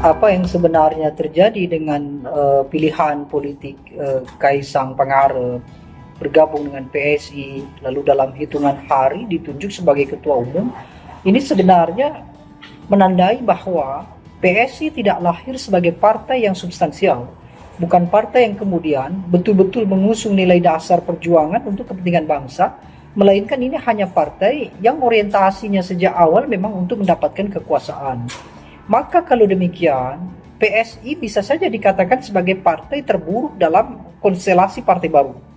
apa yang sebenarnya terjadi dengan pilihan politik Kaisang Pangarep bergabung dengan PSI, lalu dalam hitungan hari ditunjuk sebagai ketua umum. Ini sebenarnya menandai bahwa PSI tidak lahir sebagai partai yang substansial, bukan partai yang kemudian betul-betul mengusung nilai dasar perjuangan untuk kepentingan bangsa, melainkan ini hanya partai yang orientasinya sejak awal memang untuk mendapatkan kekuasaan. Maka kalau demikian, PSI bisa saja dikatakan sebagai partai terburuk dalam konstelasi partai baru.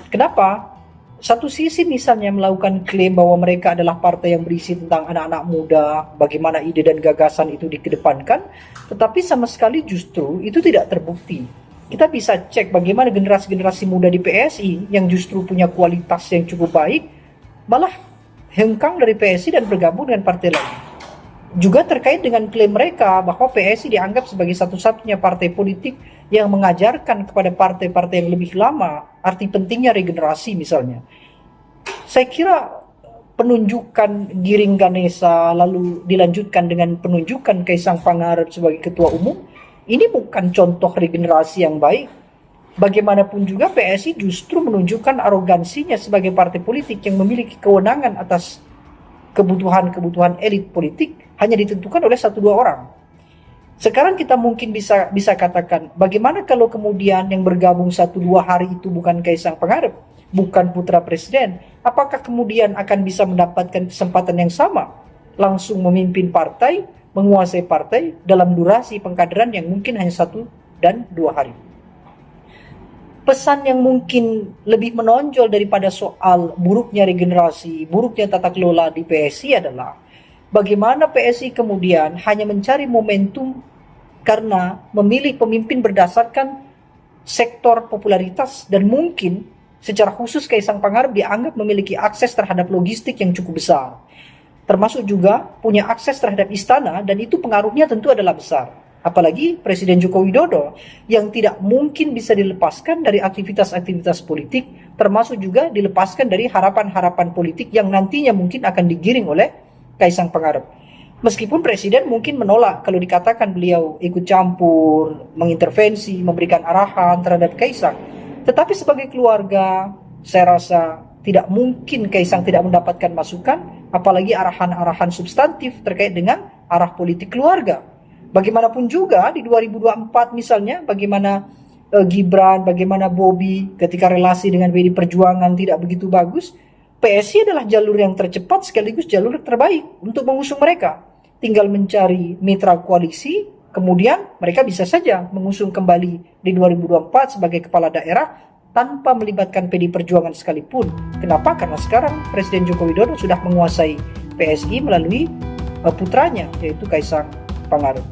Kenapa? Satu sisi misalnya melakukan klaim bahwa mereka adalah partai yang berisi tentang anak-anak muda, bagaimana ide dan gagasan itu dikedepankan, tetapi sama sekali justru itu tidak terbukti. Kita bisa cek bagaimana generasi-generasi muda di PSI yang justru punya kualitas yang cukup baik, malah hengkang dari PSI dan bergabung dengan partai lain. Juga terkait dengan klaim mereka bahwa PSI dianggap sebagai satu-satunya partai politik yang mengajarkan kepada partai-partai yang lebih lama arti pentingnya regenerasi misalnya. Saya kira penunjukan Giring Ganesa lalu dilanjutkan dengan penunjukan Kaisang Pangarep sebagai ketua umum, ini bukan contoh regenerasi yang baik. Bagaimanapun juga PSI justru menunjukkan arogansinya sebagai partai politik yang memiliki kewenangan atas kebutuhan-kebutuhan elit politik hanya ditentukan oleh 1-2 orang. Sekarang kita mungkin bisa katakan, bagaimana kalau kemudian yang bergabung 1-2 hari itu bukan Kaisang Pangarep, bukan putra presiden? Apakah kemudian akan bisa mendapatkan kesempatan yang sama, langsung memimpin partai, menguasai partai dalam durasi pengkaderan yang mungkin hanya 1 dan 2 hari? Pesan yang mungkin lebih menonjol daripada soal buruknya regenerasi, buruknya tata kelola di PSI adalah bagaimana PSI kemudian hanya mencari momentum karena memilih pemimpin berdasarkan sektor popularitas dan mungkin secara khusus Kaisang Pangarep dianggap memiliki akses terhadap logistik yang cukup besar. Termasuk juga punya akses terhadap istana dan itu pengaruhnya tentu adalah besar. Apalagi Presiden Joko Widodo yang tidak mungkin bisa dilepaskan dari aktivitas-aktivitas politik, termasuk juga dilepaskan dari harapan-harapan politik yang nantinya mungkin akan digiring oleh Kaisang Pangarep. Meskipun Presiden mungkin menolak kalau dikatakan beliau ikut campur, mengintervensi, memberikan arahan terhadap Kaisang. Tetapi sebagai keluarga, saya rasa tidak mungkin Kaisang tidak mendapatkan masukan, apalagi arahan-arahan substantif terkait dengan arah politik keluarga. Bagaimanapun juga di 2024 misalnya, bagaimana Gibran, bagaimana Bobi ketika relasi dengan PDI Perjuangan tidak begitu bagus, PSI adalah jalur yang tercepat sekaligus jalur terbaik untuk mengusung mereka. Tinggal mencari mitra koalisi, kemudian mereka bisa saja mengusung kembali di 2024 sebagai kepala daerah tanpa melibatkan PDI Perjuangan sekalipun. Kenapa? Karena sekarang Presiden Joko Widodo sudah menguasai PSI melalui putranya, yaitu Kaisang Pangarep.